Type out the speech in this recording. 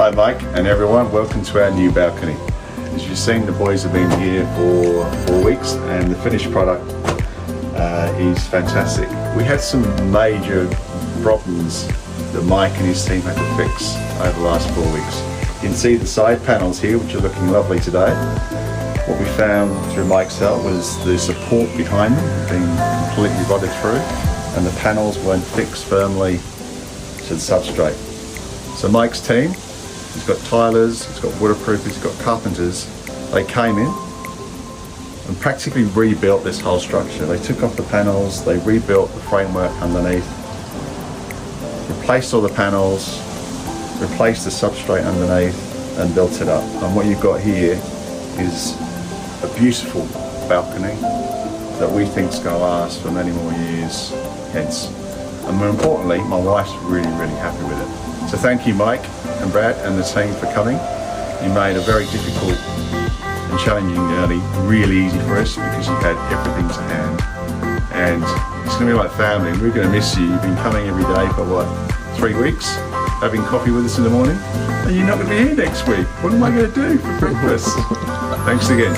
Hi Mike and everyone, welcome to our new balcony. As you've seen, the boys have been here for 4 weeks and the finished product is fantastic. We had some major problems that Mike and his team had to fix over the last 4 weeks. You can see the side panels here, which are looking lovely today. What we found through Mike's help was the support behind them had been completely rotted through and the panels weren't fixed firmly to the substrate. So Mike's team, he's got tilers, he's got waterproofers, he's got carpenters. They came in and practically rebuilt this whole structure. They took off the panels, they rebuilt the framework underneath, replaced all the panels, replaced the substrate underneath and built it up. And what you've got here is a beautiful balcony that we think is going to last for many more years hence. And more importantly, my wife's really, really happy with it. So thank you Mike and Brad and the team for coming. You made a very difficult and challenging journey really easy for us because you had everything to hand. And it's going to be like family. We're going to miss you. You've been coming every day for what, 3 weeks? Having coffee with us in the morning? And you're not going to be here next week. What am I going to do for breakfast? Thanks again.